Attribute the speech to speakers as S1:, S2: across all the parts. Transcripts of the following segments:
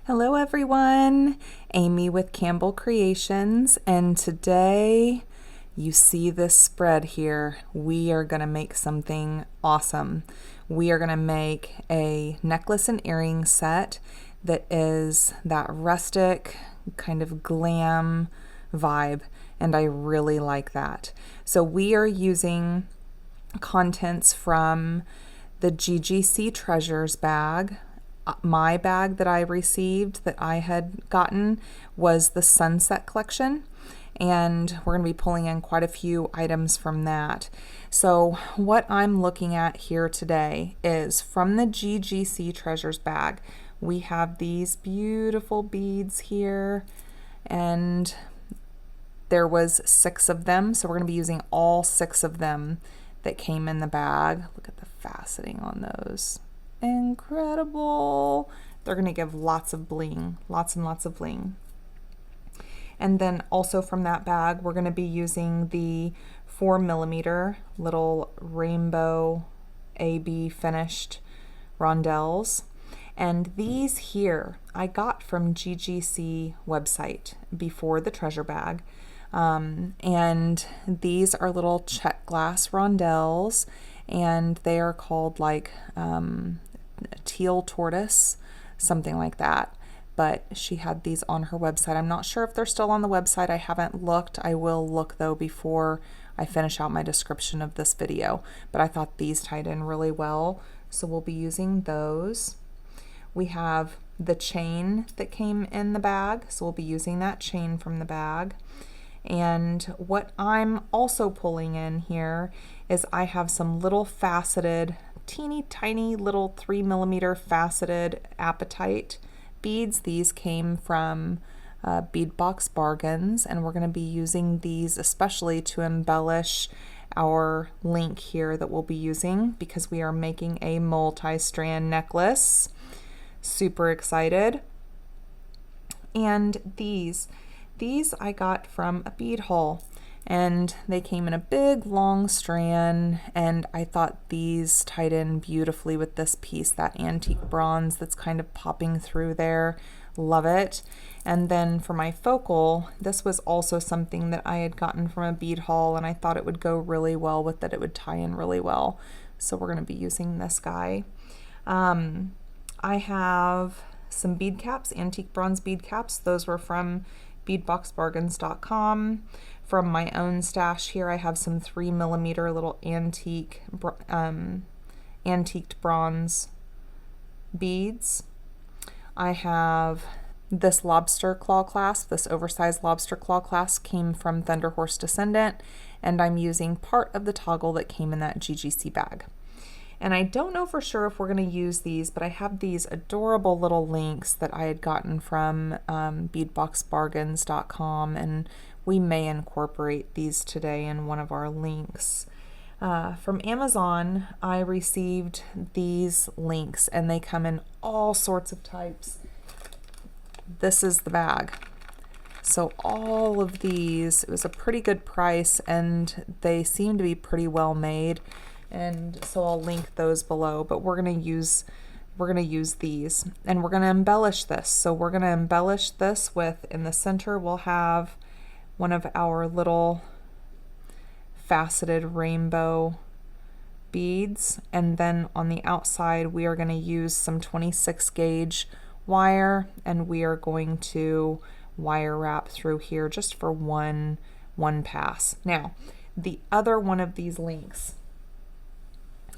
S1: Hello everyone, Amy with Campbell Creations, and today you see this spread here. We are going to make something awesome. We are going to make a necklace and earring set that is that rustic kind of glam vibe, and I really like that. So we are using contents from the GGC Treasures bag. My bag that I received that I had gotten was the Sunset collection, and we're going to be pulling in quite a few items from that. So what I'm looking at here today is from the GGC Treasures bag. We have these beautiful beads here, and there was 6 of them, so we're going to be using all 6 of them that came in the bag. Look at the faceting on those. Incredible. They're going to give lots of bling, lots and lots of bling. And then also from that bag, we're going to be using the 4mm little rainbow AB finished rondelles. And these here I got from GGC website before the treasure bag. And these are little Czech glass rondelles, and they are called like teal tortoise, something like that. But she had these on her website. I'm not sure if they're still on the website. I haven't looked. I will look though before I finish out my description of this video. But I thought these tied in really well, so we'll be using those. We have the chain that came in the bag, so we'll be using that chain from the bag. And what I'm also pulling in here is I have some little faceted, teeny tiny little 3mm faceted apetite beads. These came from Bead Box Bargains, and we're going to be using these especially to embellish our link here that we'll be using because we are making a multi-strand necklace. Super excited. And these I got from a bead haul, and they came in a big long strand, and I thought these tied in beautifully with this piece, that antique bronze that's kind of popping through there. Love it. And then for my focal, this was also something that I had gotten from a bead haul, and I thought it would go really well with it. It would tie in really well. So we're going to be using this guy. I have some bead caps, antique bronze bead caps. Those were from beadboxbargains.com. From my own stash here, I have some 3mm little antiqued bronze beads. I have this lobster claw clasp. This oversized lobster claw clasp came from Thunder Horse Descendant, and I'm using part of the toggle that came in that GGC bag. And I don't know for sure if we're going to use these, but I have these adorable little links that I had gotten from beadboxbargains.com, and we may incorporate these today in one of our links. From Amazon, I received these links, and they come in all sorts of types. This is the bag. So all of these, it was a pretty good price, and they seem to be pretty well made. And so I'll link those below, but we're going to use these, and we're going to embellish this. So we're going to embellish this with, in the center we'll have one of our little faceted rainbow beads, and then on the outside we are going to use some 26 gauge wire, and we are going to wire wrap through here just for one pass. Now the other one of these links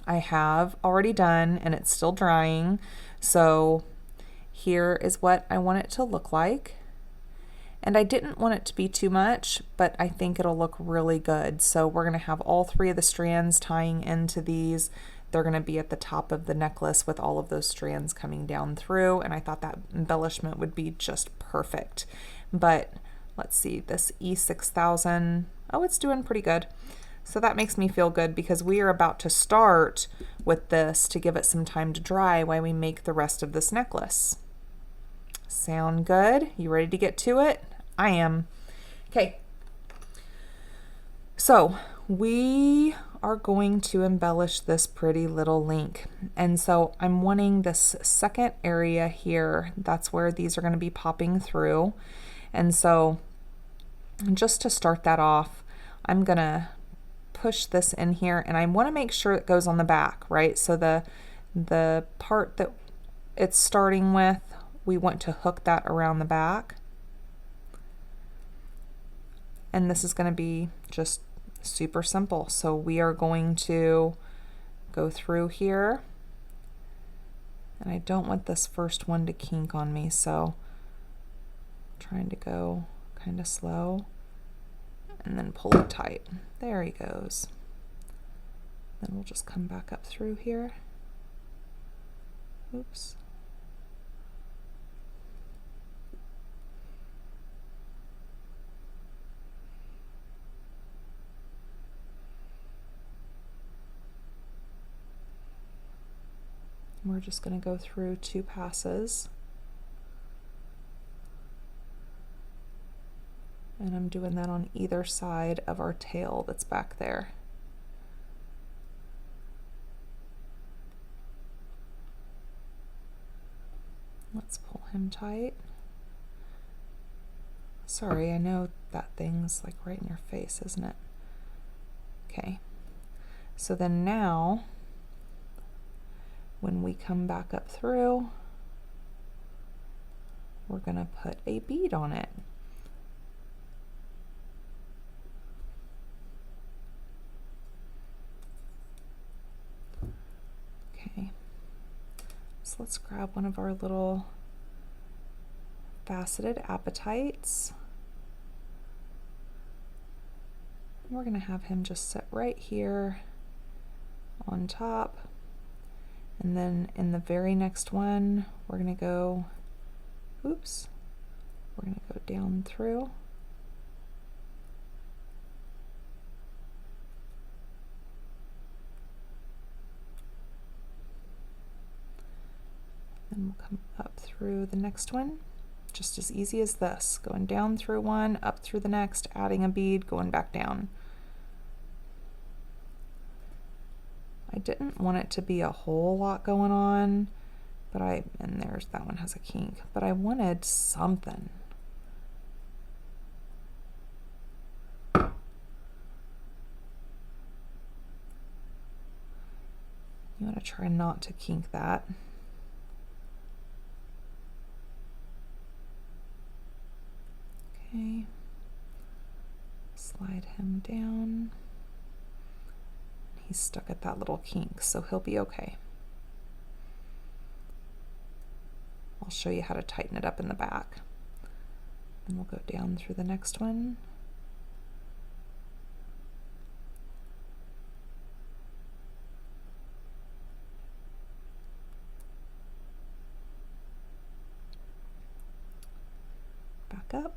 S1: I have already done, and it's still drying. So here is what I want it to look like. And I didn't want it to be too much, but I think it'll look really good. So we're going to have all 3 of the strands tying into these. They're going to be at the top of the necklace with all of those strands coming down through, and I thought that embellishment would be just perfect. But let's see, this E6000, oh, it's doing pretty good. So that makes me feel good because we are about to start with this to give it some time to dry while we make the rest of this necklace. Sound good? You ready to get to it? I am. Okay. So we are going to embellish this pretty little link. And so I'm wanting this second area here, that's where these are going to be popping through. And so just to start that off, I'm going to push this in here, and I want to make sure it goes on the back, right? So the part that it's starting with, we want to hook that around the back. And this is going to be just super simple. So we are going to go through here, and I don't want this first one to kink on me, so I'm trying to go kind of slow and then pull it tight. There he goes. Then we'll just come back up through here. Oops. We're just going to go through 2 passes. And I'm doing that on either side of our tail that's back there. Let's pull him tight. Sorry, I know that thing's like right in your face, isn't it? Okay. So then now, when we come back up through, we're going to put a bead on it. Okay, so let's grab one of our little faceted apetites. We're going to have him just sit right here on top. And then in the very next one, we're going to go, oops, we're going to go down through. Then we'll come up through the next one, just as easy as this, going down through one, up through the next, adding a bead, going back down. I didn't want it to be a whole lot going on, but and there's, that one has a kink, but I wanted something. You want to try not to kink that. Okay, slide him down. He's stuck at that little kink, so he'll be okay. I'll show you how to tighten it up in the back. And we'll go down through the next one. Back up.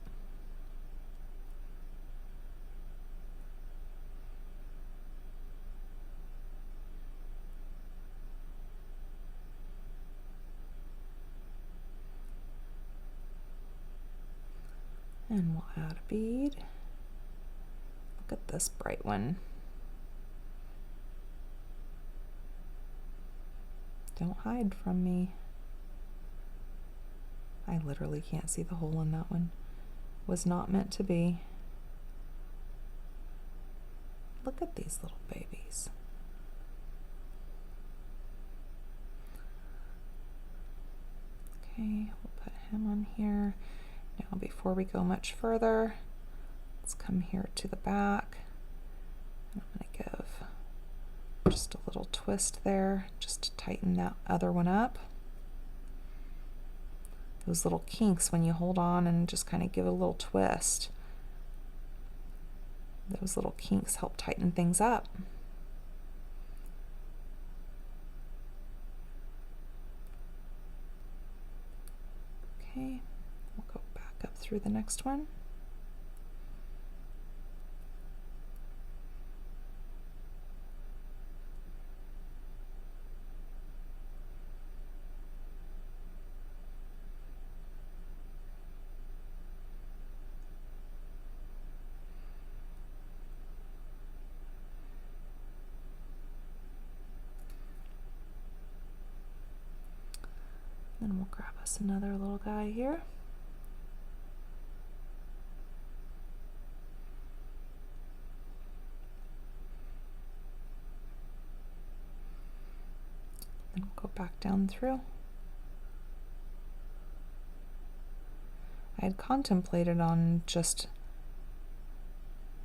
S1: And we'll add a bead. Look at this bright one. Don't hide from me. I literally can't see the hole in that one. Was not meant to be. Look at these little babies. Okay, we'll put him on here. Now before we go much further, let's come here to the back. And I'm going to give just a little twist there just to tighten that other one up. Those little kinks, when you hold on and just kind of give a little twist, those little kinks help tighten things up. Okay, we'll go back up through the next one. Then we'll grab us another little guy here. Then we'll go back down through. I had contemplated on just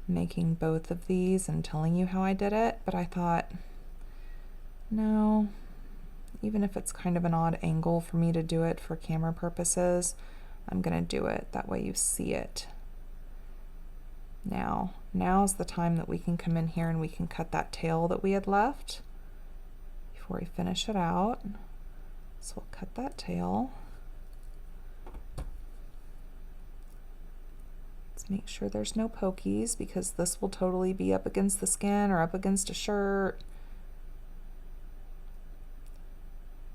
S1: making both of these and telling you how I did it, but I thought, no, even if it's kind of an odd angle for me to do it for camera purposes, I'm gonna do it. That way you see it. Now's the time that we can come in here and we can cut that tail that we had left before we finish it out. So we'll cut that tail. Let's make sure there's no pokies, because this will totally be up against the skin or up against a shirt.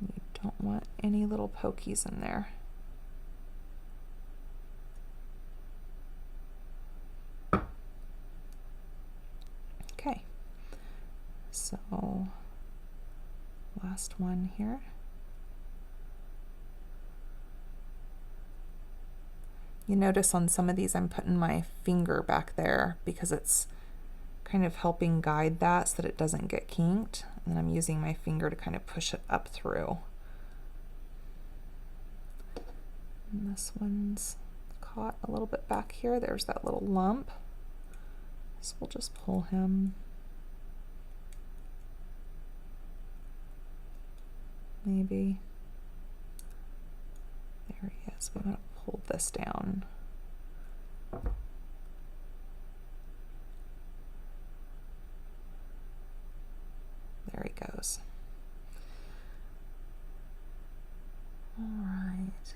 S1: You don't want any little pokies in there. Okay, so last one here. You notice on some of these I'm putting my finger back there because it's kind of helping guide that so that it doesn't get kinked, and then I'm using my finger to kind of push it up through. And this one's caught a little bit back here. There's that little lump. So we'll just pull him. Maybe. There he is. We want to pull this down. There he goes. All right.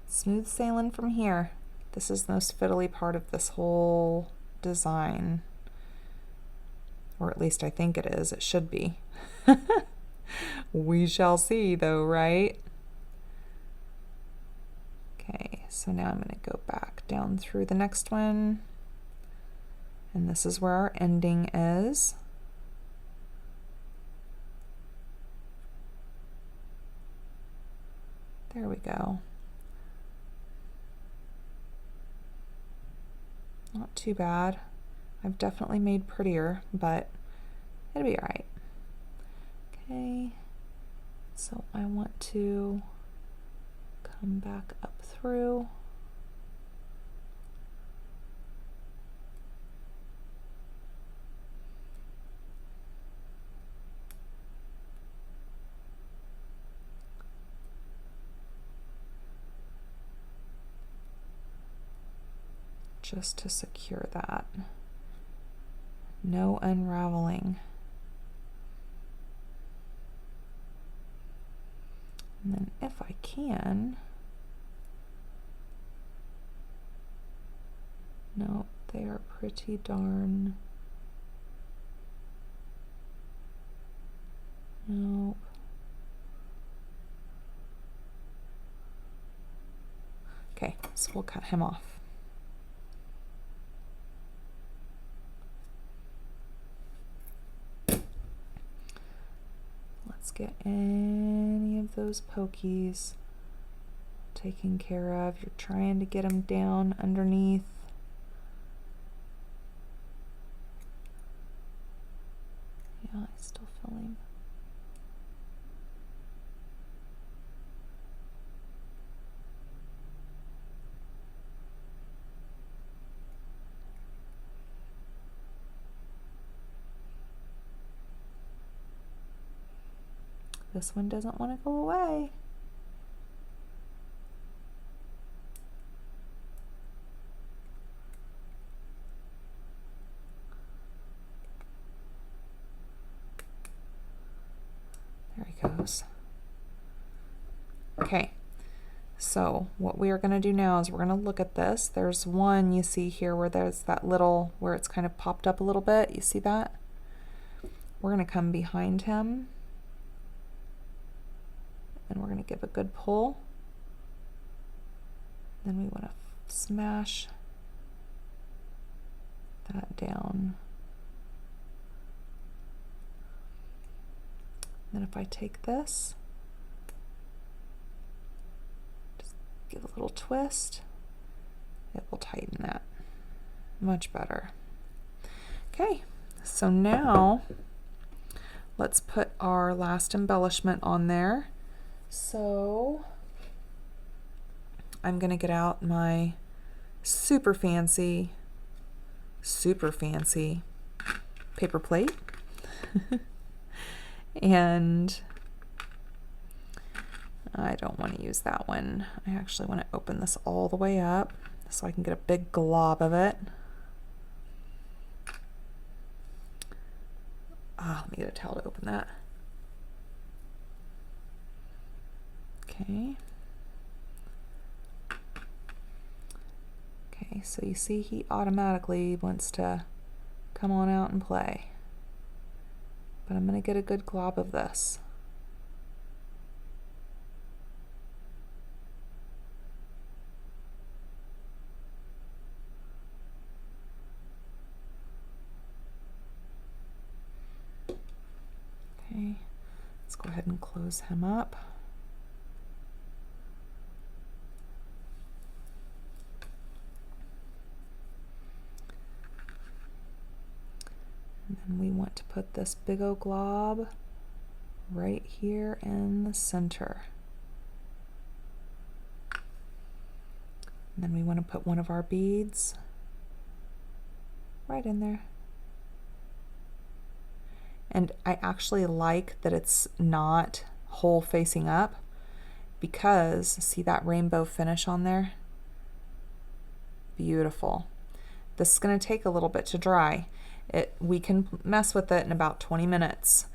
S1: Smooth sailing from here. This is the most fiddly part of this whole design. Or at least I think it is. It should be. We shall see though, right? Okay, so now I'm going to go back down through the next one. And this is where our ending is. There we go. Not too bad. I've definitely made prettier, but it'll be all right. Okay, so I want to come back up through. Just to secure that. No unraveling. And then if I can, no, they are pretty darn, no. Okay, so we'll cut him off. Get any of those pokies taken care of. You're trying to get them down underneath. Yeah, I still feel him. This one doesn't want to go away. There he goes. Okay, so what we are going to do now is we're going to look at this. There's one you see here where there's that little, where it's kind of popped up a little bit. You see that? We're going to come behind him. And we're going to give a good pull. Then we want to smash that down then if I take this, just give a little twist, it will tighten that. Much better. Okay, so now let's put our last embellishment on there. So I'm gonna get out my super fancy paper plate. And I don't want to use that one. I actually want to open this all the way up so I can get a big glob of it. Let me get a towel to open that. Okay. Okay, so you see he automatically wants to come on out and play. But I'm going to get a good glob of this. Okay, let's go ahead and close him up. And then we want to put this big old glob right here in the center. And then we want to put one of our beads right in there. And I actually like that it's not whole facing up, because see that rainbow finish on there? Beautiful. This is going to take a little bit to dry. We can mess with it in about 20 minutes,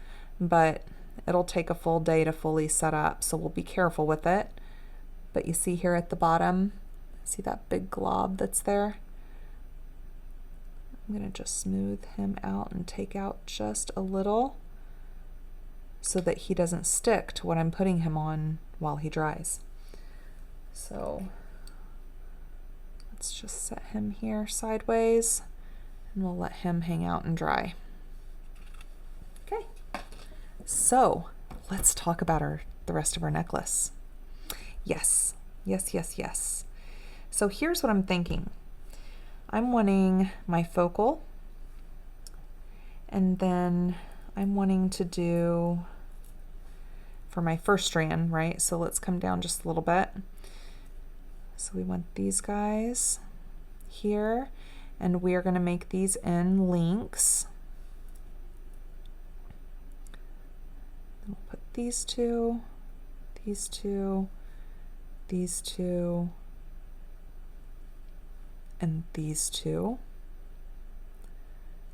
S1: but it'll take a full day to fully set up, so we'll be careful with it. But you see here at the bottom, see that big glob that's there? I'm going to just smooth him out and take out just a little so that he doesn't stick to what I'm putting him on while he dries. So let's just set him here sideways, and we'll let him hang out and dry. Okay, so let's talk about the rest of our necklace. Yes. So here's what I'm thinking. I'm wanting my focal, and then I'm wanting to do for my first strand, right? So let's come down just a little bit. So we want these guys here, and we are going to make these in links. Then we'll put these two, these two, these two, and these two.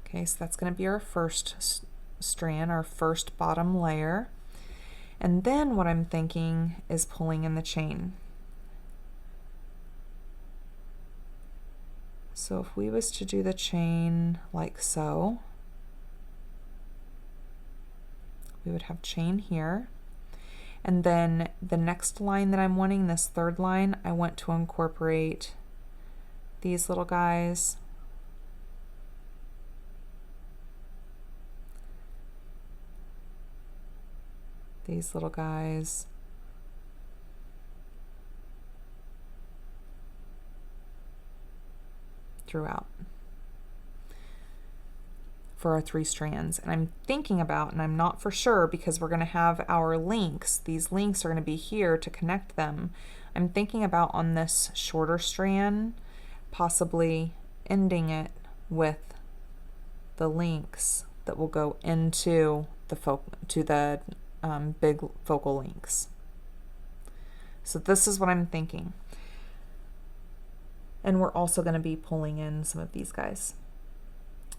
S1: Okay, so that's going to be our first strand, our first bottom layer. And then what I'm thinking is pulling in the chain. So if we was to do the chain like so, we would have chain here. And then the next line that I'm wanting, this third line, I want to incorporate these little guys. These little guys. Throughout for our 3 strands. And I'm thinking about, and I'm not for sure because we're going to have our links. These links are going to be here to connect them. I'm thinking about on this shorter strand possibly ending it with the links that will go into the big focal links. So this is what I'm thinking. And we're also going to be pulling in some of these guys.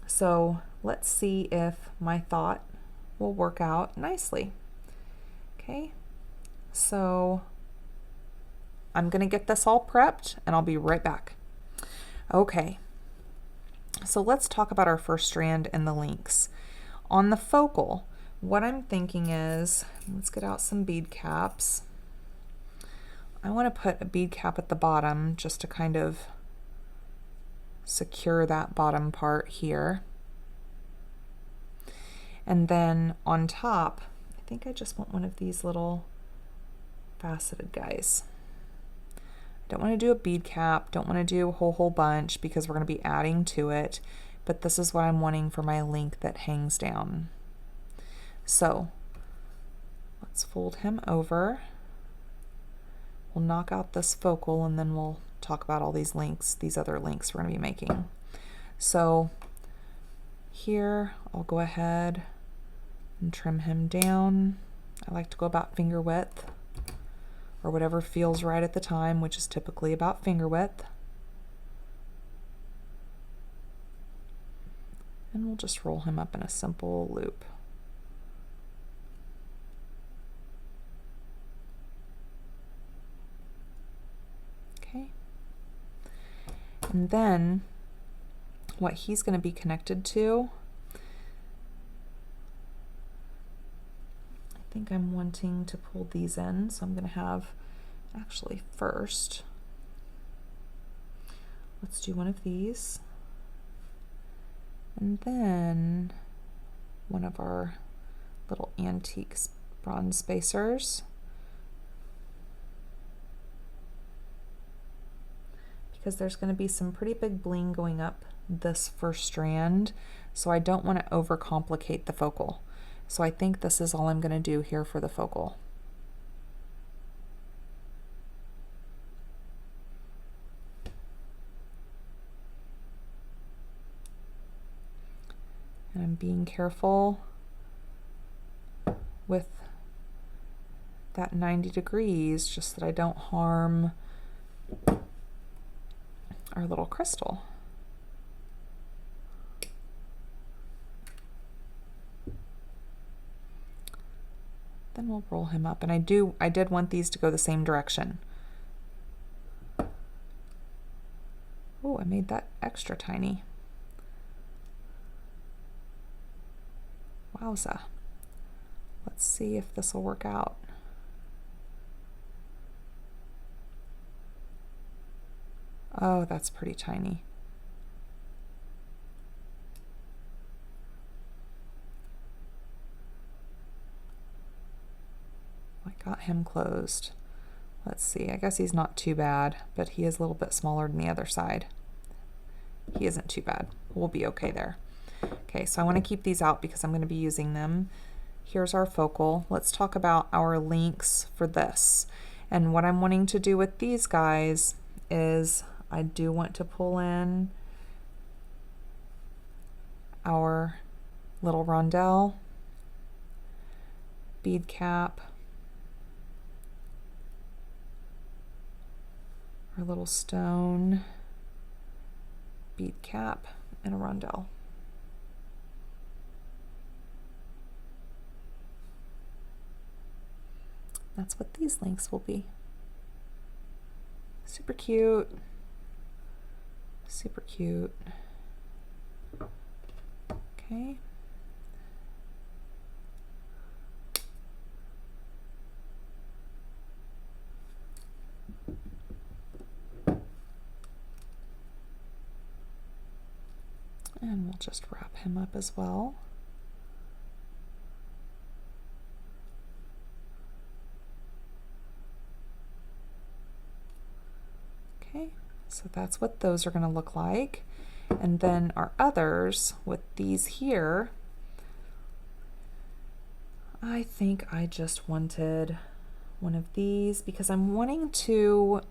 S1: So let's see if my thought will work out nicely. Okay, so I'm going to get this all prepped and I'll be right back. Okay, so let's talk about our first strand and the links. On the focal, what I'm thinking is, let's get out some bead caps. I want to put a bead cap at the bottom just to kind of secure that bottom part here. And then on top, I think I just want one of these little faceted guys. I don't want to do a bead cap, don't want to do a whole bunch because we're going to be adding to it, but this is what I'm wanting for my link that hangs down. So let's fold him over. We'll knock out this focal and then we'll talk about all these links, these other links we're going to be making. So here I'll go ahead and trim him down. I like to go about finger width or whatever feels right at the time, which is typically about finger width. And we'll just roll him up in a simple loop. Okay. And then what he's going to be connected to, I think I'm wanting to pull these in, so I'm going to have, actually first, let's do one of these, and then one of our little antique bronze spacers, because there's going to be some pretty big bling going up this first strand, so I don't want to overcomplicate the focal. So I think this is all I'm going to do here for the focal. And I'm being careful with that 90 degrees just that I don't harm our little crystal. Then we'll roll him up, and I did want these to go the same direction. Oh, I made that extra tiny. Wowza. Let's see if this will work out. Oh, that's pretty tiny. I got him closed. Let's see, I guess he's not too bad, but he is a little bit smaller than the other side. He isn't too bad. We'll be okay there. Okay, so I want to keep these out because I'm going to be using them. Here's our focal. Let's talk about our links for this. And what I'm wanting to do with these guys is I do want to pull in our little rondelle, bead cap, our little stone, bead cap, and a rondelle. That's what these links will be. Super cute. Super cute. Okay. And we'll just wrap him up as well. Okay, so that's what those are going to look like. And then our others with these here, I think I just wanted one of these because I'm wanting to,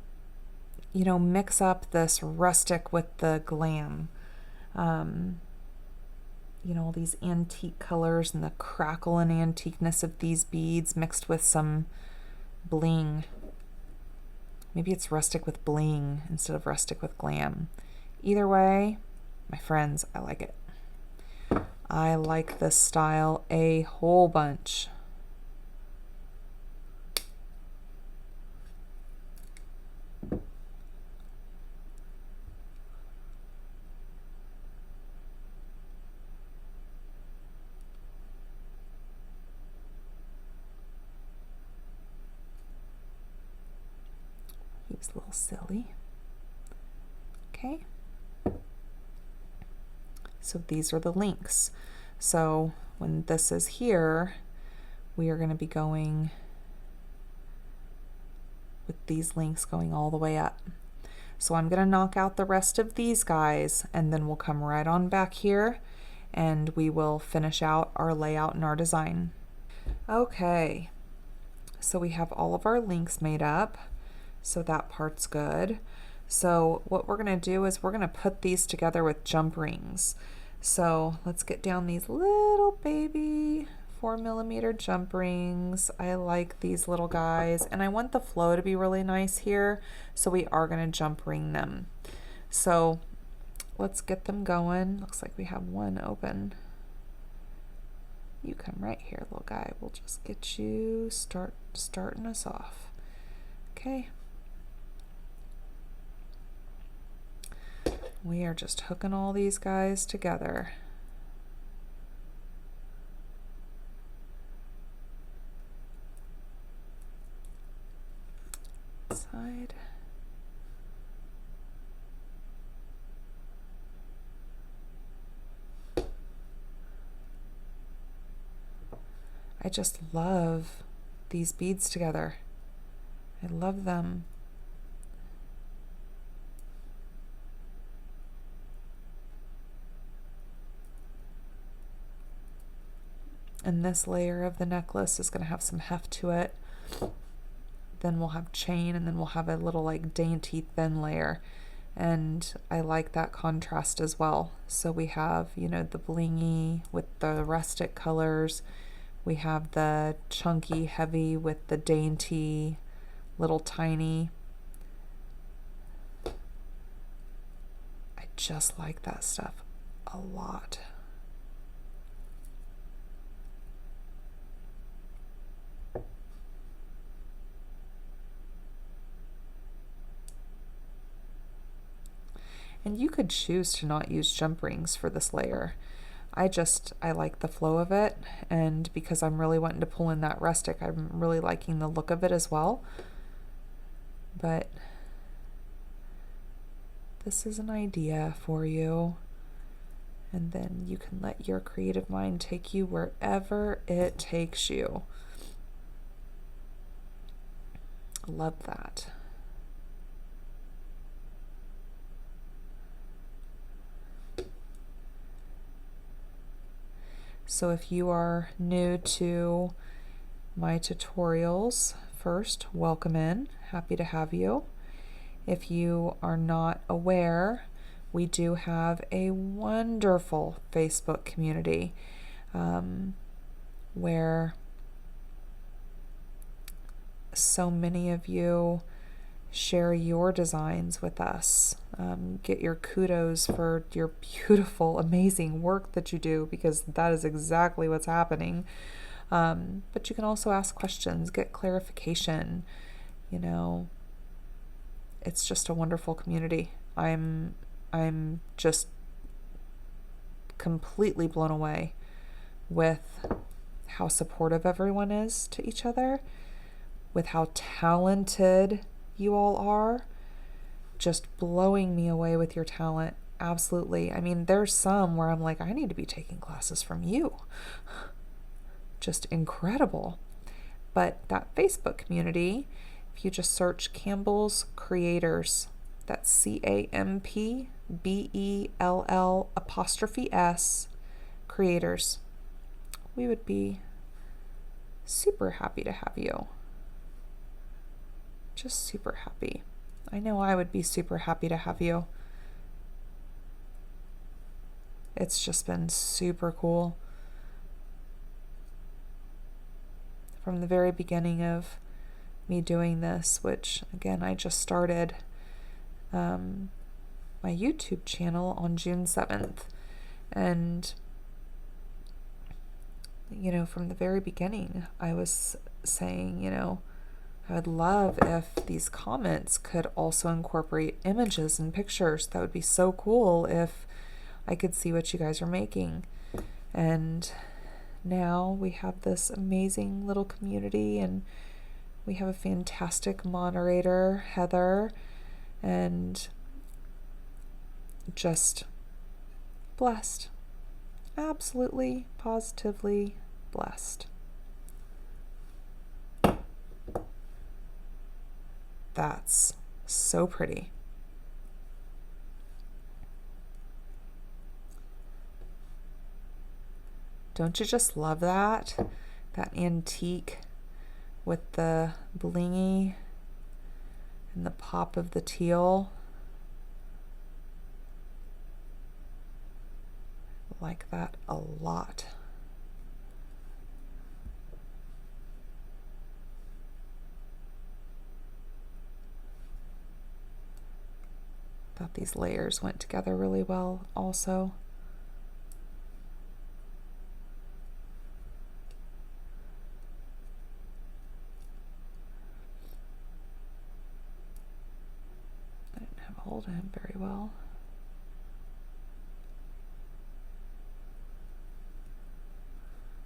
S1: you know, mix up this rustic with the glam. You know, all these antique colors and the crackle and antiqueness of these beads mixed with some bling. Maybe it's rustic with bling instead of rustic with glam. Either way, my friends, I like it. I like this style a whole bunch. He was a little silly. Okay. So these are the links. So when this is here, we are going to be going with these links going all the way up. So I'm going to knock out the rest of these guys, and then we'll come right on back here and we will finish out our layout and our design. Okay, so we have all of our links made up, so that part's good. So what we're going to do is we're going to put these together with jump rings. So let's get down these little baby 4mm jump rings. I like these little guys, and I want the flow to be really nice here, so we are going to jump ring them. So let's get them going. Looks like we have one open. You come right here, little guy. We'll just get you starting us off. Okay. We are just hooking all these guys together. Side. I just love these beads together. I love them. And this layer of the necklace is going to have some heft to it. Then we'll have chain, and then we'll have a little like dainty thin layer. And I like that contrast as well. So we have, you know, the blingy with the rustic colors. We have the chunky heavy with the dainty little tiny. I just like that stuff a lot. And you could choose to not use jump rings for this layer. I like the flow of it, and because I'm really wanting to pull in that rustic, I'm really liking the look of it as well. But this is an idea for you, and then you can let your creative mind take you wherever it takes you. Love that. So if you are new to my tutorials, first, welcome in. Happy to have you. If you are not aware, we do have a wonderful Facebook community where so many of you share your designs with us. Get your kudos for your beautiful, amazing work that you do, because that is exactly what's happening. But you can also ask questions, get clarification. You know, it's just a wonderful community. I'm just completely blown away with how supportive everyone is to each other, with how talented you all are, just blowing me away with your talent. Absolutely. I mean, there's some where I'm like, I need to be taking classes from you. Just incredible. But that Facebook community, if you just search Campbell's Creators, that's CAMPBELL' Creators, we would be super happy to have you. Just super happy. I know I would be super happy to have you. It's just been super cool. From the very beginning of me doing this, which again, I just started my YouTube channel on June 7th. And, you know, from the very beginning, I was saying, you know, I would love if these comments could also incorporate images and pictures. That would be so cool if I could see what you guys are making. And now we have this amazing little community, and we have a fantastic moderator, Heather, and just blessed. Absolutely, positively blessed. That's so pretty. Don't you just love that? That antique with the blingy and the pop of the teal. I like that a lot. Thought these layers went together really well also. I didn't have a hold of him very well.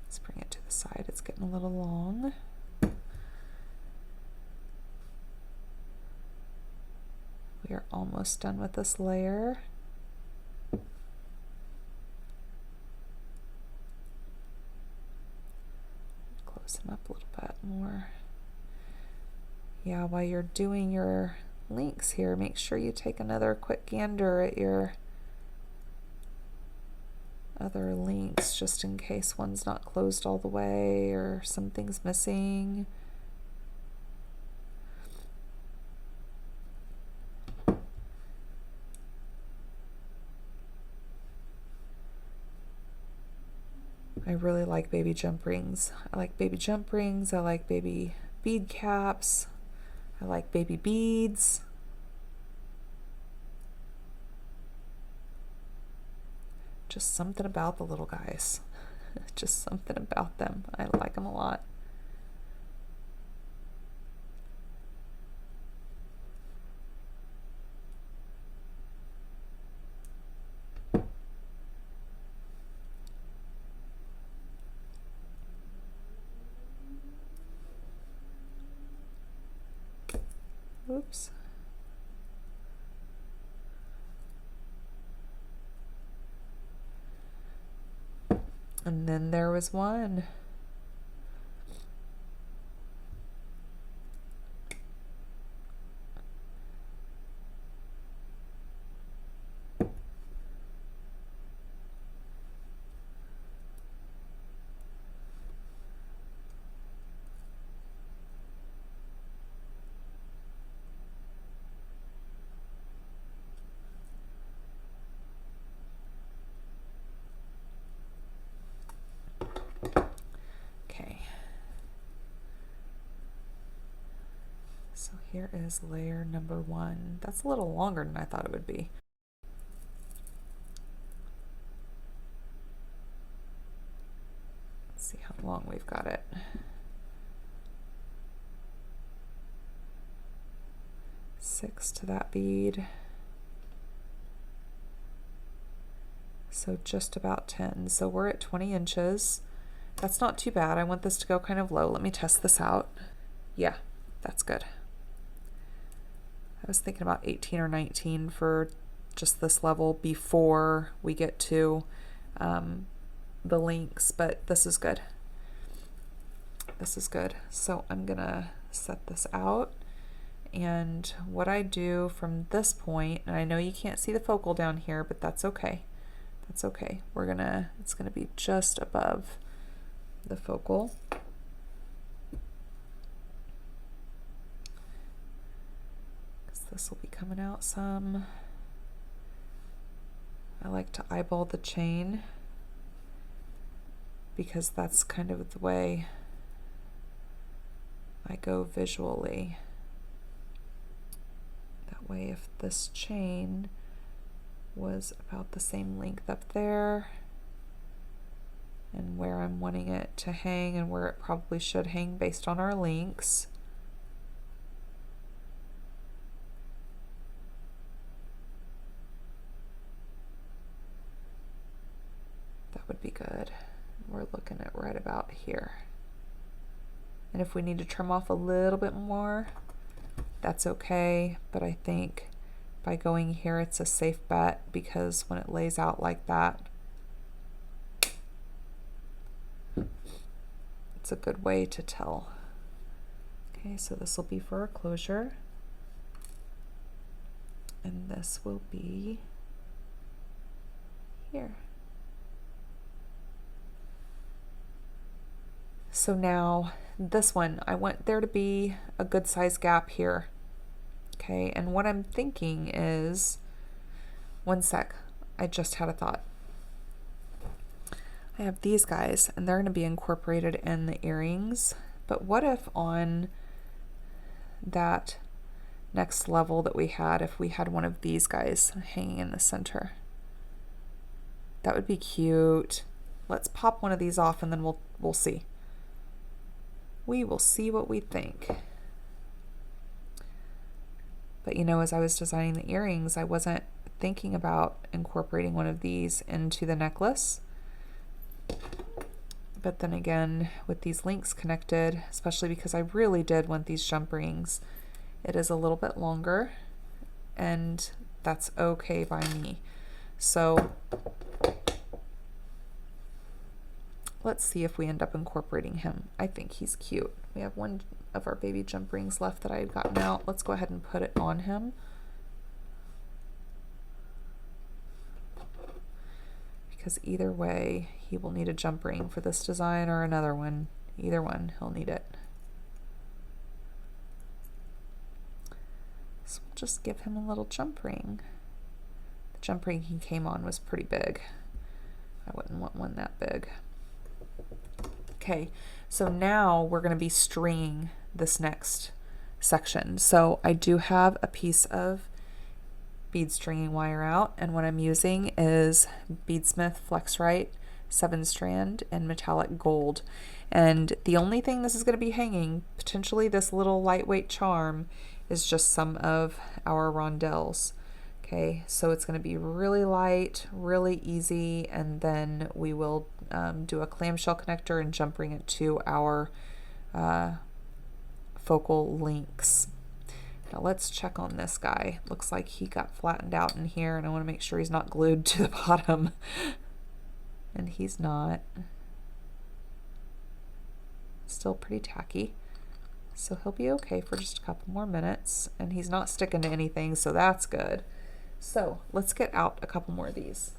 S1: Let's bring it to the side. It's getting a little long. We are almost done with this layer. Close him up a little bit more. Yeah, while you're doing your links here, make sure you take another quick gander at your other links just in case one's not closed all the way or something's missing. I really like baby jump rings. I like baby jump rings. I like baby bead caps. I like baby beads. Just something about the little guys. Just something about them. I like them a lot. Oops. And then there was one. So here is layer number 1. That's a little longer than I thought it would be. Let's see how long we've got it. Six to that bead. So just about 10. So we're at 20 inches. That's not too bad. I want this to go kind of low. Let me test this out. Yeah, that's good. I was thinking about 18 or 19 for just this level before we get to the links, but this is good. This is good. So I'm gonna set this out, and what I do from this point, and I know you can't see the focal down here, but that's okay. That's okay. It's gonna be just above the focal. This will be coming out some. I like to eyeball the chain because that's kind of the way I go visually. That way, if this chain was about the same length up there and where I'm wanting it to hang and where it probably should hang based on our links, would be good. We're looking at right about here. And if we need to trim off a little bit more, that's okay, but I think by going here it's a safe bet because when it lays out like that, it's a good way to tell. Okay, so this will be for our closure. And this will be here. So now this one, I want there to be a good size gap here. Okay, and what I'm thinking is, one sec, I just had a thought. I have these guys and they're going to be incorporated in the earrings, but what if on that next level that we had, if we had one of these guys hanging in the center? That would be cute. Let's pop one of these off and then we'll see. We will see what we think. But you know, as I was designing the earrings, I wasn't thinking about incorporating one of these into the necklace. But then again, with these links connected, especially because I really did want these jump rings, it is a little bit longer, and that's okay by me. So let's see if we end up incorporating him. I think he's cute. We have one of our baby jump rings left that I had gotten out. Let's go ahead and put it on him. Because either way, he will need a jump ring for this design or another one. Either one, he'll need it. So we'll just give him a little jump ring. The jump ring he came on was pretty big. I wouldn't want one that big. Okay, so now we're going to be stringing this next section. So I do have a piece of bead stringing wire out, and what I'm using is Beadsmith Flexrite 7-strand in metallic gold. And the only thing this is going to be hanging, potentially this little lightweight charm, is just some of our rondelles. Okay, so it's going to be really light, really easy, and then we will do a clamshell connector and jump ring it to our focal links. Now let's check on this guy. Looks like he got flattened out in here, and I want to make sure he's not glued to the bottom. And he's not. Still pretty tacky. So he'll be okay for just a couple more minutes, and he's not sticking to anything, so that's good. So let's get out a couple more of these.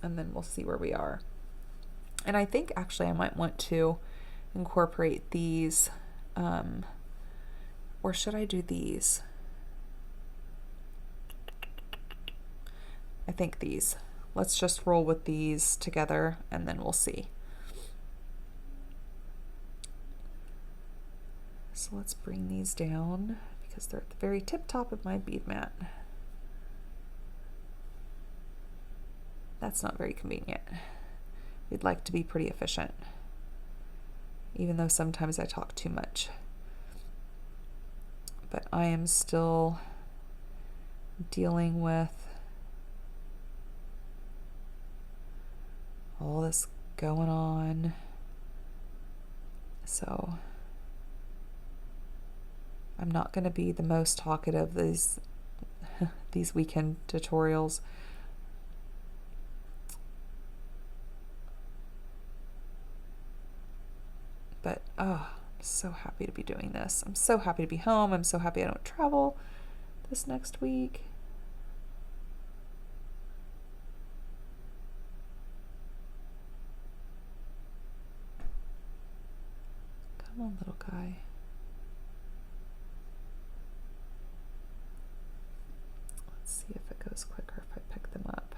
S1: And then we'll see where we are. And I think actually I might want to incorporate these, or should I do these? I think these. Let's just roll with these together and then we'll see. So let's bring these down because they're at the very tip top of my bead mat. That's not very convenient. We'd like to be pretty efficient, even though sometimes I talk too much. But I am still dealing with all this going on. So I'm not going to be the most talkative these weekend tutorials. But oh, I'm so happy to be doing this. I'm so happy to be home. I'm so happy I don't travel this next week. Come on, little guy. Let's see if it goes quicker if I pick them up.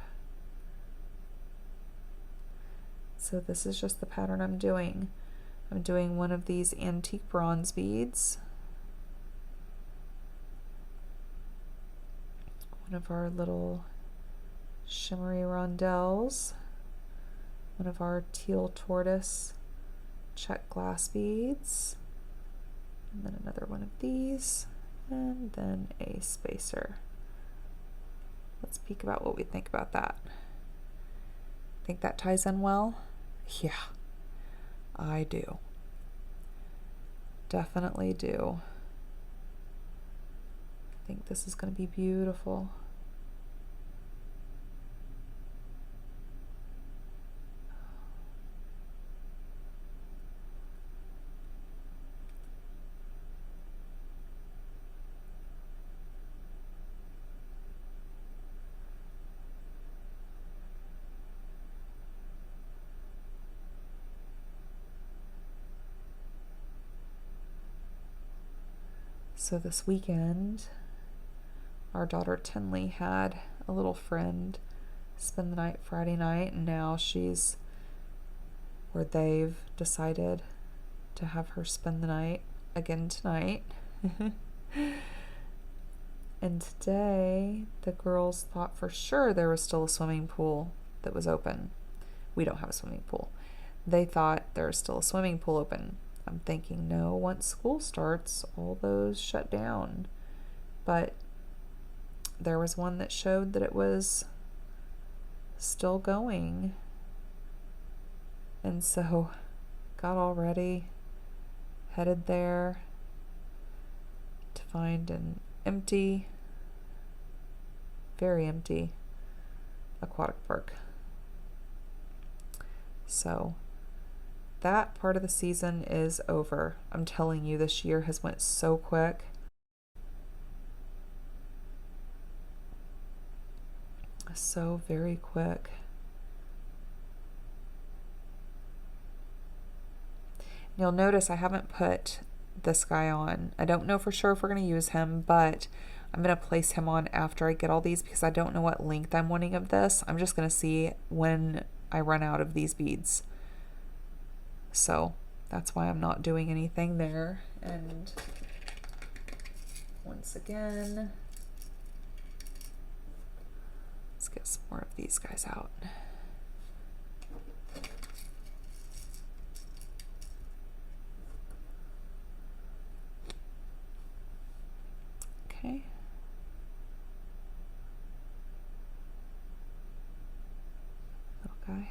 S1: So this is just the pattern I'm doing. I'm doing one of these antique bronze beads, one of our little shimmery rondelles, one of our teal tortoise Czech glass beads, and then another one of these, and then a spacer. Let's peek about what we think about that. Think that ties in well? Yeah. I do. Definitely do. I think this is going to be beautiful. So this weekend, our daughter Tinley had a little friend spend the night Friday night, and now they've decided to have her spend the night again tonight. And today, the girls thought for sure there was still a swimming pool that was open. We don't have a swimming pool. They thought there was still a swimming pool open. I'm thinking, no, once school starts, all those shut down. But there was one that showed that it was still going. And so got all ready, headed there to find an empty, very empty aquatic park. So that part of the season is over. I'm telling you, this year has went so quick. So very quick. You'll notice I haven't put this guy on. I don't know for sure if we're going to use him, but I'm going to place him on after I get all these because I don't know what length I'm wanting of this. I'm just going to see when I run out of these beads. So that's why I'm not doing anything there. And once again, let's get some more of these guys out. Okay. Little guy.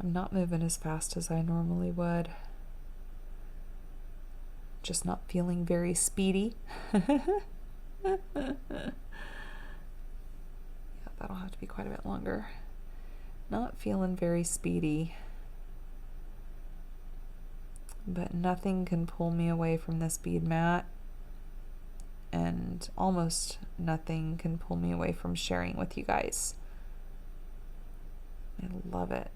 S1: I'm not moving as fast as I normally would. Just not feeling very speedy. Yeah, that'll have to be quite a bit longer. Not feeling very speedy. But nothing can pull me away from this bead mat. And almost nothing can pull me away from sharing with you guys. I love it.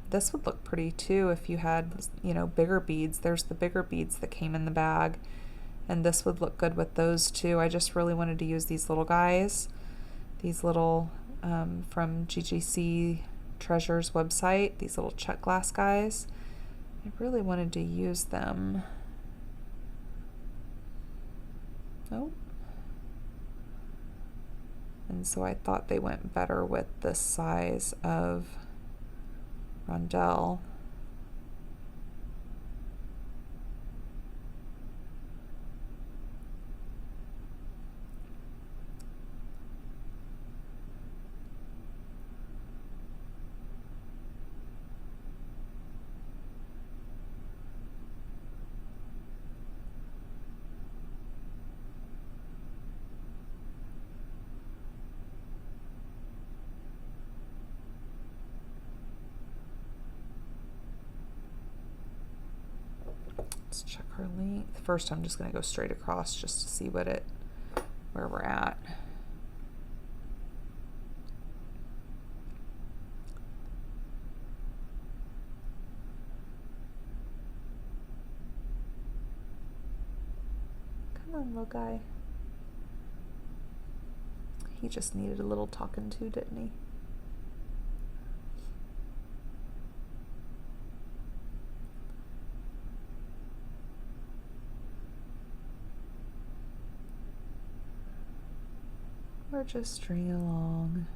S1: This would look pretty too if you had, you know, bigger beads. There's the bigger beads that came in the bag, and this would look good with those too. I just really wanted to use these little guys, these little from GGC Treasures website, these little Czech glass guys. I really wanted to use them. Nope. And so I thought they went better with this size of rondelle. Let's check her length. First, I'm just going to go straight across just to see where we're at. Come on, little guy. He just needed a little talking to, didn't he? We're just stringing along.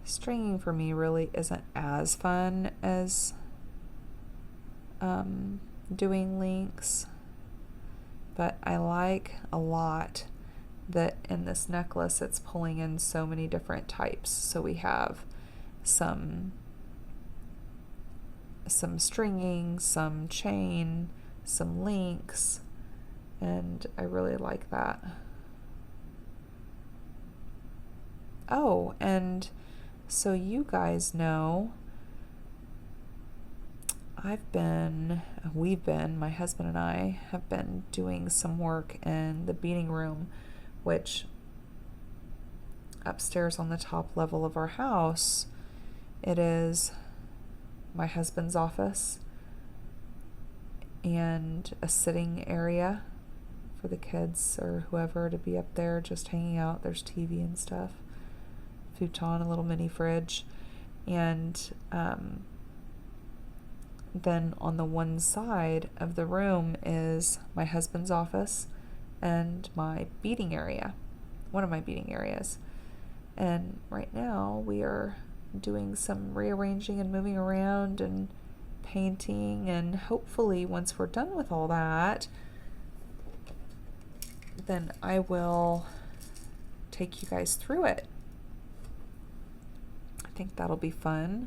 S1: Stringing for me really isn't as fun as doing links, but I like a lot that in this necklace it's pulling in so many different types. So we have some stringing, some chain, some links, and I really like that. Oh, and so you guys know, my husband and I have been doing some work in the beading room, which upstairs on the top level of our house, it is my husband's office and a sitting area for the kids or whoever to be up there just hanging out. There's TV and stuff, futon, a little mini fridge, and then on the one side of the room is my husband's office and my beading area, one of my beading areas. And right now we are doing some rearranging and moving around and painting, and hopefully once we're done with all that, then I will take you guys through it. I think that'll be fun.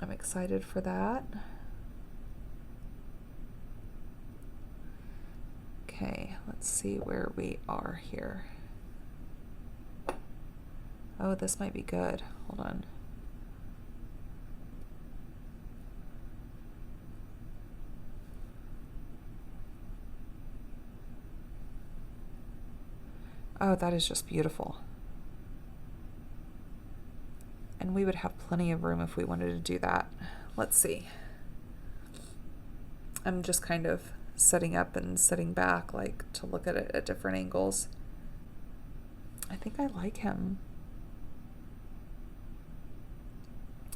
S1: I'm excited for that. Okay, let's see where we are here. Oh, this might be good. Hold on. Oh, that is just beautiful. And we would have plenty of room if we wanted to do that. Let's see. I'm just kind of setting up and sitting back, like to look at it at different angles. I think I like him.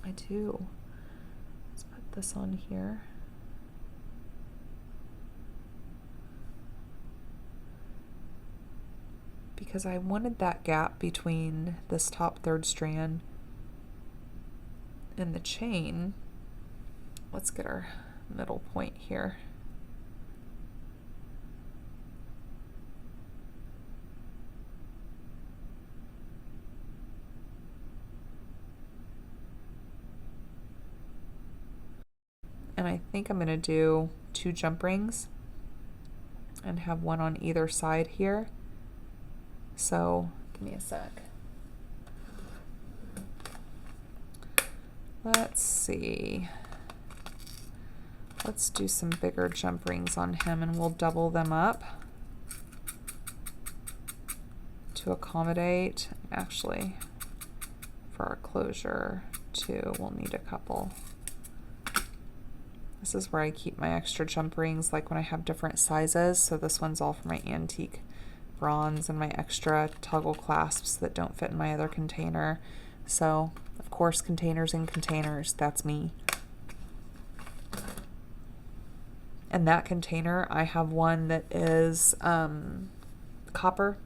S1: I do. Let's put this on here. Because I wanted that gap between this top third strand and the chain. Let's get our middle point here. And I think I'm going to do 2 jump rings and have one on either side here. So give me a sec. Let's see. Let's do some bigger jump rings on him, and we'll double them up to accommodate. Actually, for our closure too, we'll need a couple. This is where I keep my extra jump rings, like when I have different sizes. So this one's all for my antique bronze and my extra toggle clasps that don't fit in my other container. So, of course, containers in containers, that's me. And that container, I have one that is copper,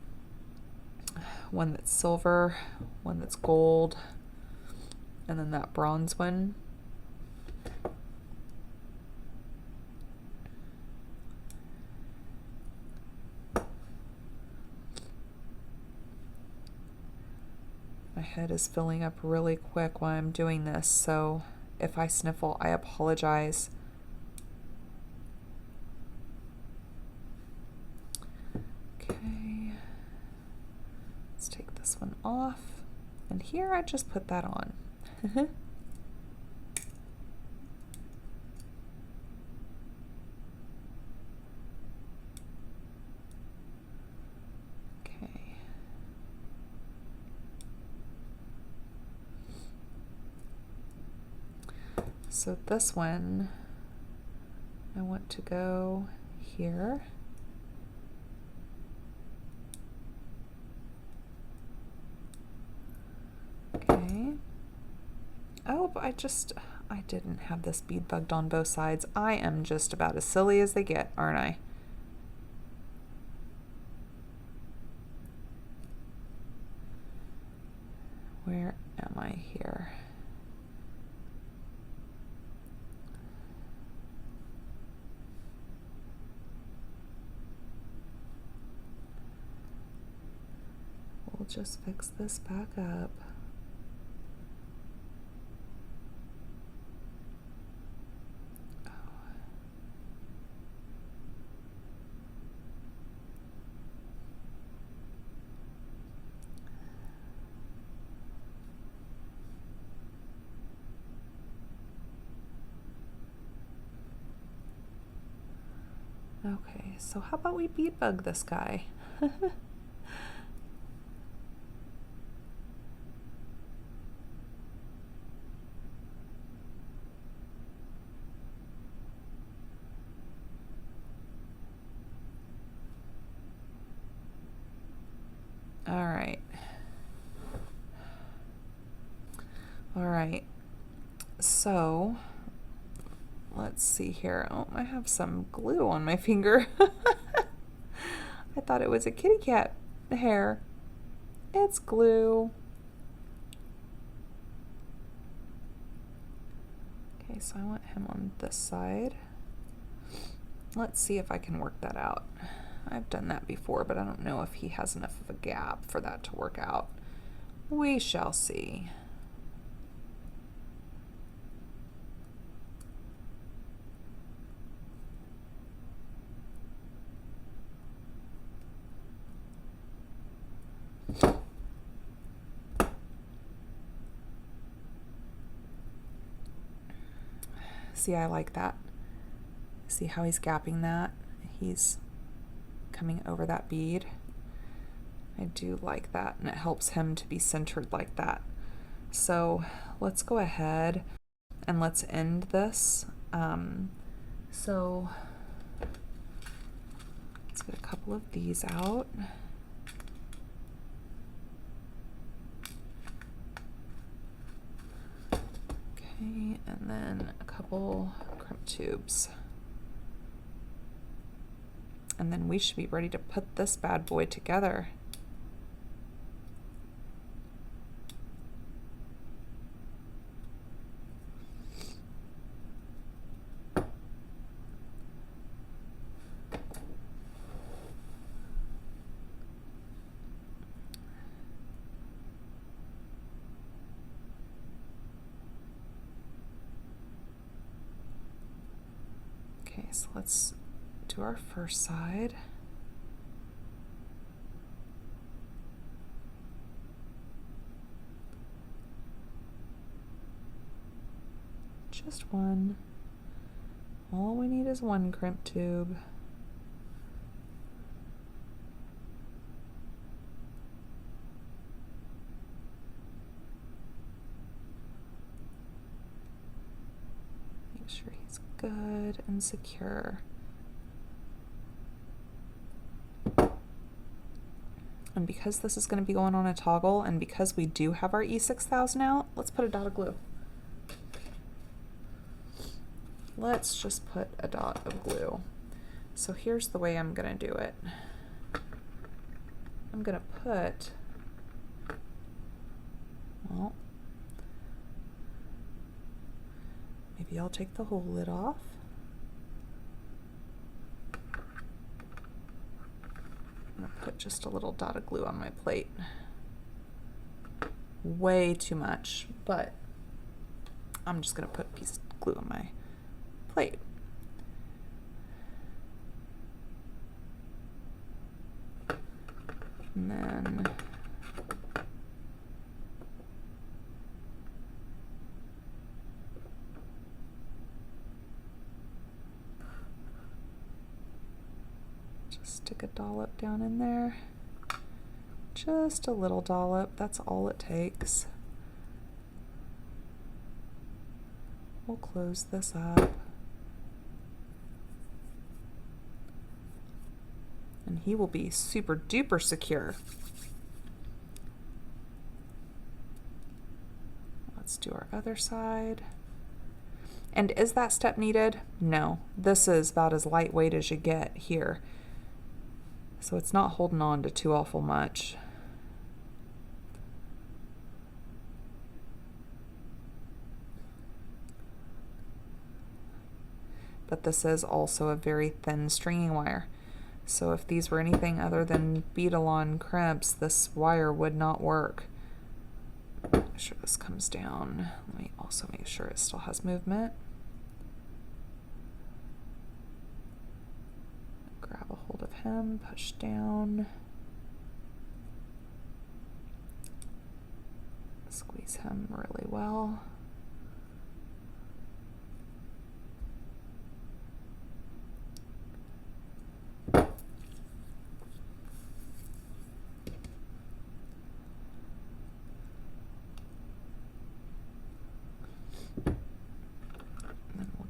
S1: one that's silver, one that's gold, and then that bronze one. My head is filling up really quick while I'm doing this, so if I sniffle, I apologize. Okay, let's take this one off, and here I just put that on. So this one, I want to go here. Okay. Nope, I didn't have this bead bugged on both sides. I am just about as silly as they get, aren't I? Where am I here? We'll just fix this back up. Okay, so how about we bead bug this guy? All right, so let's see here. Oh, I have some glue on my finger. I thought it was a kitty cat hair. It's glue. Okay, so I want him on this side. Let's see if I can work that out. I've done that before, but I don't know if he has enough of a gap for that to work out. We shall see. See, I like that. See how he's gapping that? He's coming over that bead. I do like that, and it helps him to be centered like that. So let's go ahead and let's end this. So let's get a couple of these out. Okay, and then a couple crimp tubes. And then we should be ready to put this bad boy together. Okay, so let's do our first side. Just one. All we need is one crimp tube. Make sure he's good and secure. And because this is going to be going on a toggle, and because we do have our E6000 out, let's put a dot of glue. Let's just put a dot of glue. So here's the way I'm going to do it. I'm going to put, well, maybe I'll take the whole lid off. I'm going to put just a little dot of glue on my plate. Way too much, but I'm just going to put a piece of glue on my plate. And then just stick a dollop down in there. Just a little dollop, that's all it takes. We'll close this up. And he will be super duper secure. Let's do our other side. And is that step needed? No, this is about as lightweight as you get here. So it's not holding on to too awful much. But this is also a very thin stringing wire. So if these were anything other than beadle-on crimps, this wire would not work. Make sure this comes down. Let me also make sure it still has movement. Grab a hold of him, push down. Squeeze him really well.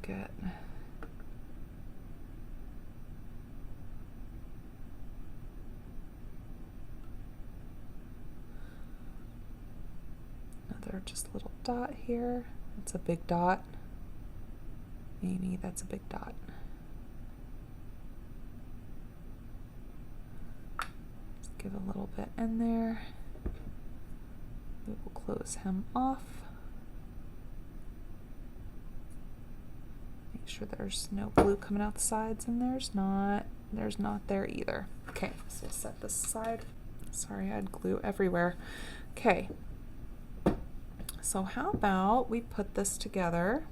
S1: Get another just little dot here. That's a big dot. Amy, that's a big dot. Just give a little bit in there. We will close him off. Sure there's no glue coming out the sides, and there's not there either. Okay, so we'll set this aside. Sorry, I had glue everywhere. Okay, so how about we put this together?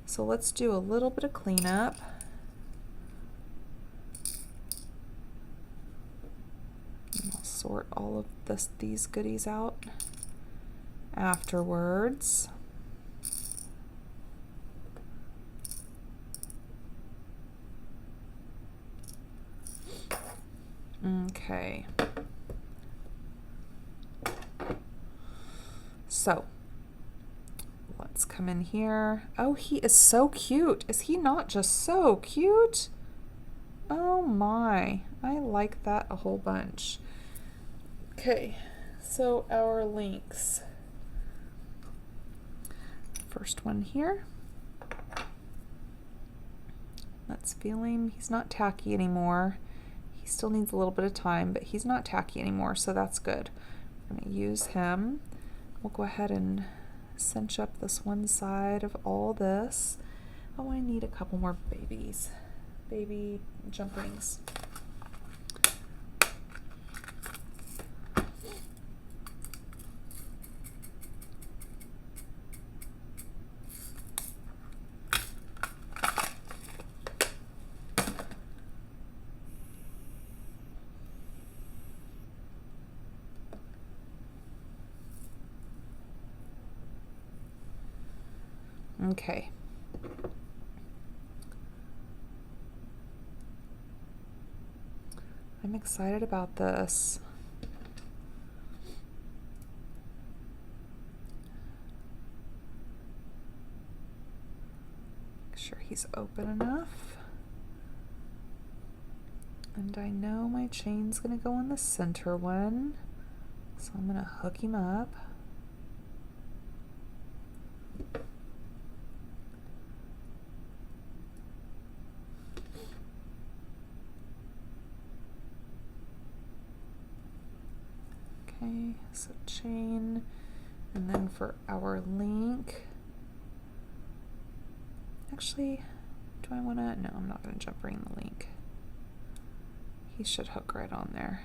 S1: So let's do a little bit of cleanup. And I'll sort all of these goodies out afterwards. Okay, so let's come in here. Oh, he is so cute. Is he not just so cute? Oh my, I like that a whole bunch. Okay, so our links. First one here. Let's feel him. He's not tacky anymore. He still needs a little bit of time, but he's not tacky anymore, so that's good. We're going to use him. We'll go ahead and cinch up this one side of all this. Oh, I need a couple more baby jump rings. Okay. I'm excited about this. Make sure he's open enough. And I know my chain's gonna go on the center one, so I'm gonna hook him up. Okay, so chain, and then for our link, actually, do I want to? No, I'm not going to jump ring the link. He should hook right on there.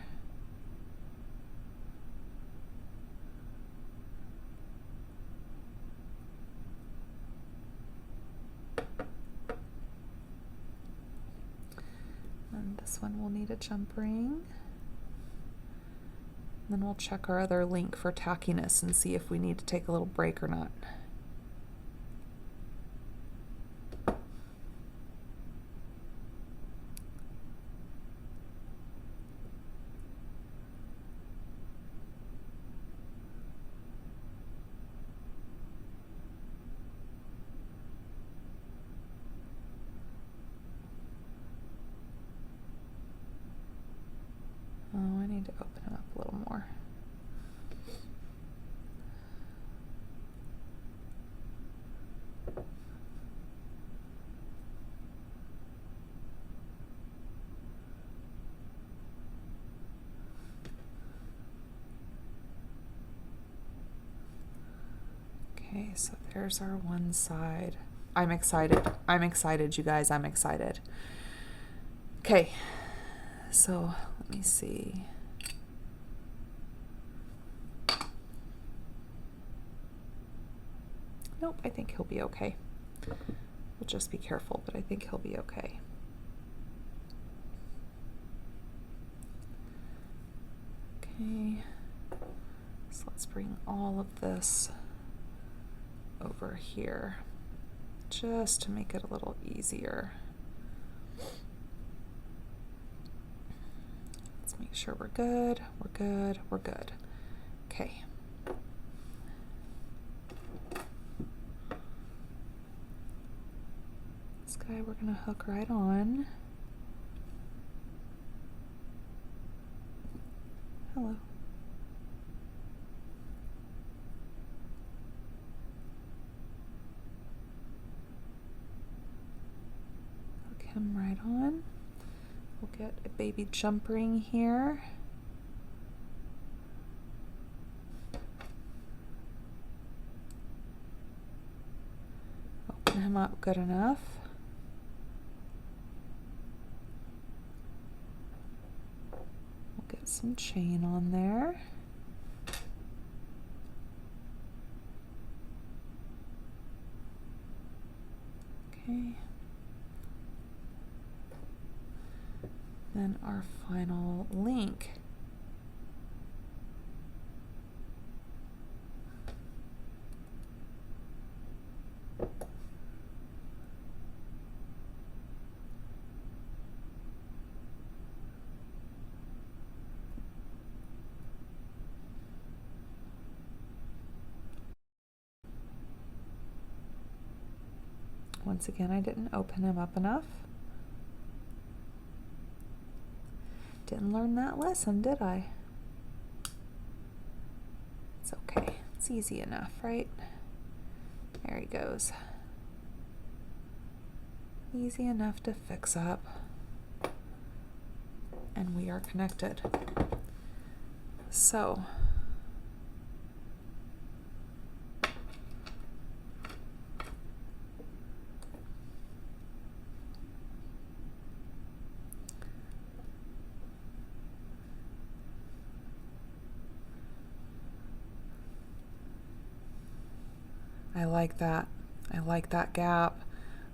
S1: And this one will need a jump ring. Then we'll check our other link for tackiness and see if we need to take a little break or not. Oh, I need to open him up a little more. Okay, so there's our one side. I'm excited. I'm excited, you guys. I'm excited. Okay, so let me see. Nope, I think he'll be okay. We'll just be careful, but I think he'll be okay. Okay, so let's bring all of this over here just to make it a little easier. Let's make sure we're good, we're good, we're good. Okay. This guy we're gonna hook right on. Hello. Hook him right on. We'll get a baby jump ring here. Open him up good enough. We'll get some chain on there. Okay. Then our final link. Once again, I didn't open him up enough. Didn't learn that lesson, did I? It's okay. It's easy enough, right? There he goes. Easy enough to fix up. And we are connected. So, I like that. I like that gap.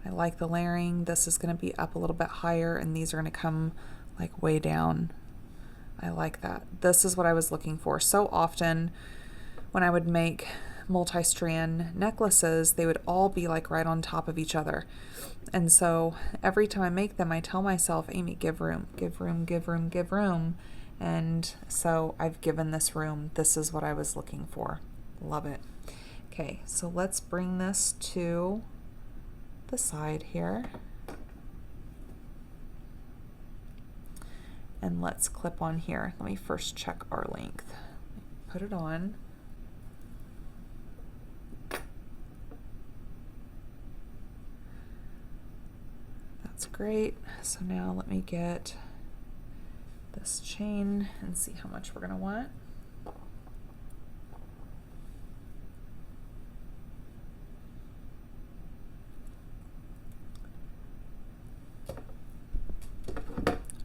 S1: I like the layering. This is going to be up a little bit higher and these are going to come like way down. I like that. This is what I was looking for. So often when I would make multi-strand necklaces, they would all be like right on top of each other. And so every time I make them, I tell myself, Amy, give room, give room, give room, give room. And so I've given this room. This is what I was looking for. Love it. Okay, so let's bring this to the side here. And let's clip on here. Let me first check our length. Put it on. That's great. So now let me get this chain and see how much we're going to want.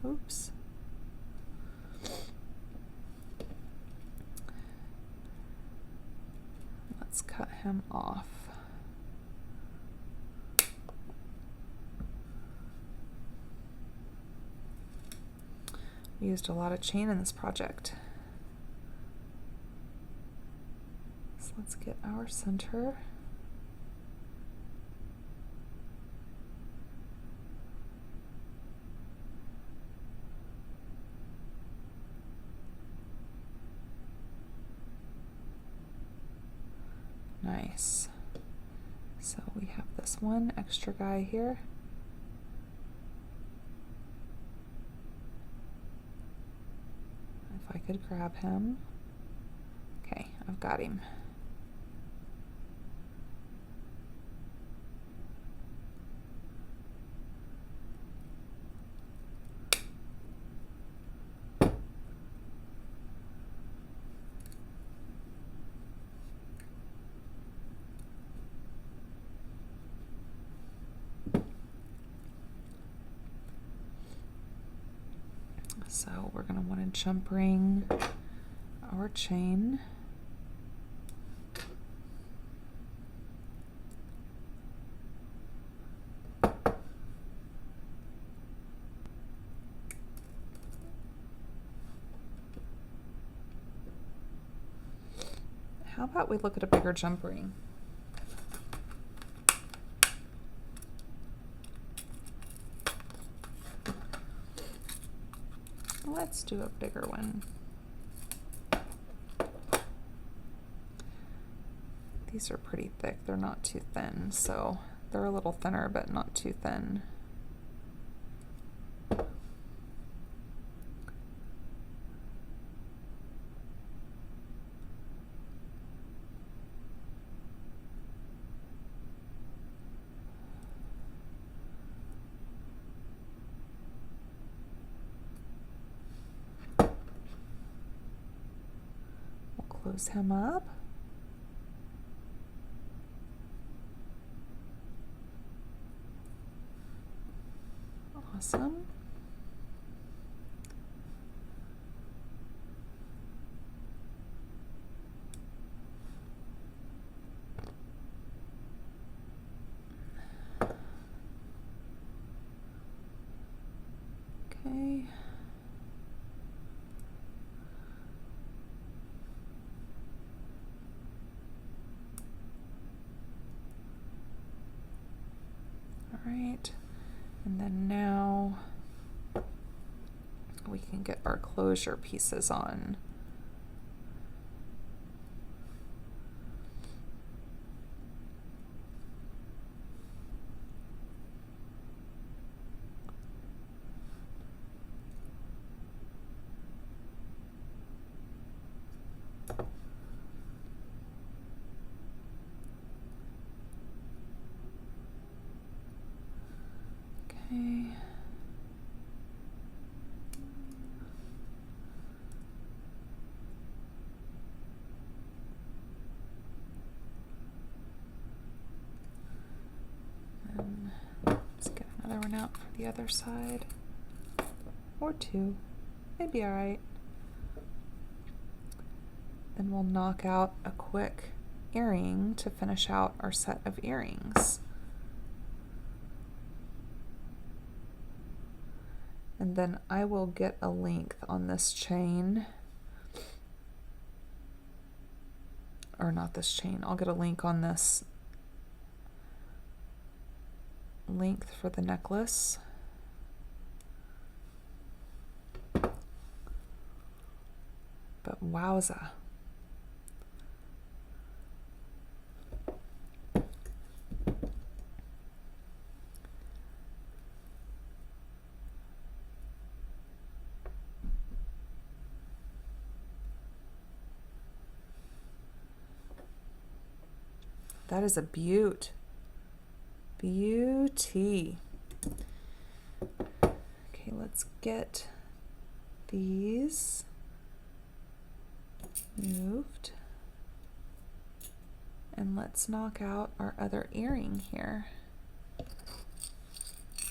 S1: Oops. Let's cut him off. We used a lot of chain in this project. So let's get our center. Nice. So we have this one extra guy here. If I could grab him. Okay, I've got him. So we're going to want to jump ring our chain. How about we look at a bigger jump ring? Let's do a bigger one. These are pretty thick. They're not too thin, so they're a little thinner, but not too thin. Close him up. Awesome. Okay. Right, and then now we can get our closure pieces on. Okay. And let's get another one out for the other side, or two, maybe all right. Then we'll knock out a quick earring to finish out our set of earrings. And then I will get a length on this chain, or not this chain, I'll get a length on this length for the necklace. But wowza. That is a beaut. Beauty. Okay, let's get these moved. And let's knock out our other earring here.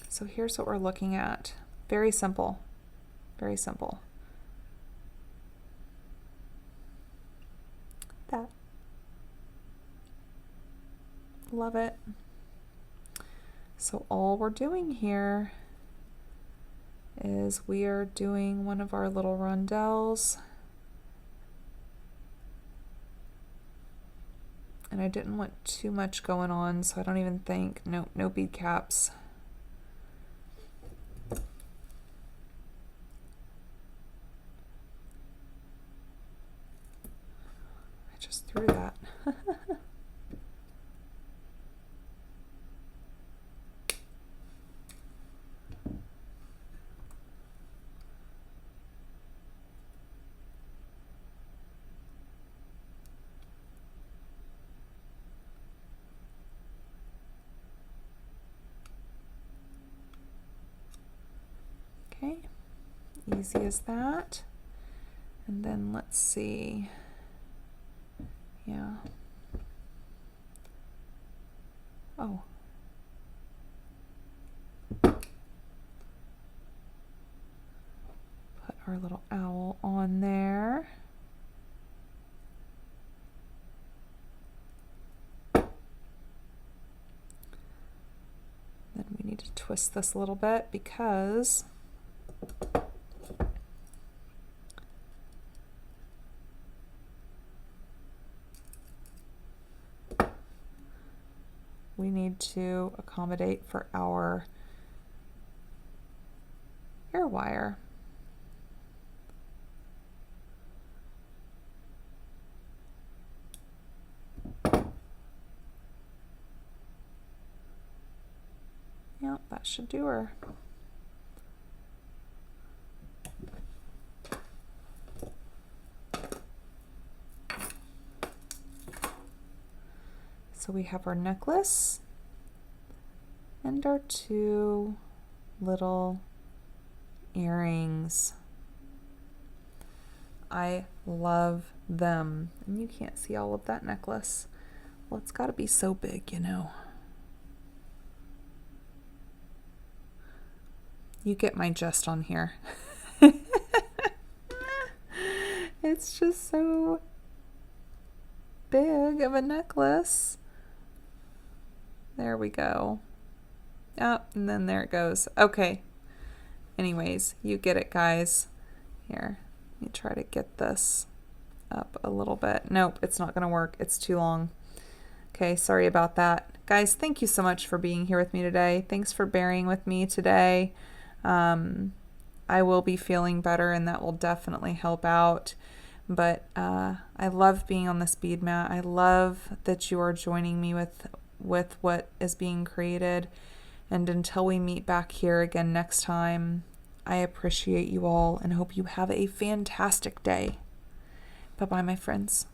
S1: So here's what we're looking at. Very simple. Very simple. That. Love it. So all we're doing here is we are doing one of our little rondelles. And I didn't want too much going on, so I don't even think, no bead caps. I just threw that. Okay, easy as that. And then let's see. Yeah. Oh. Put our little owl on there. Then we need to twist this a little bit because we need to accommodate for our ear wire. Yep, that should do her. So we have our necklace and our two little earrings. I love them. And you can't see all of that necklace. Well, it's got to be so big, you know. You get my gist on here. It's just so big of a necklace. There we go. Oh, and then there it goes. Okay. Anyways, you get it, guys. Here, let me try to get this up a little bit. Nope, it's not going to work. It's too long. Okay, sorry about that. Guys, thank you so much for being here with me today. Thanks for bearing with me today. I will be feeling better, and that will definitely help out. But I love being on this bead mat. I love that you are joining me with what is being created. And until we meet back here again next time, I appreciate you all and hope you have a fantastic day. Bye-bye, my friends.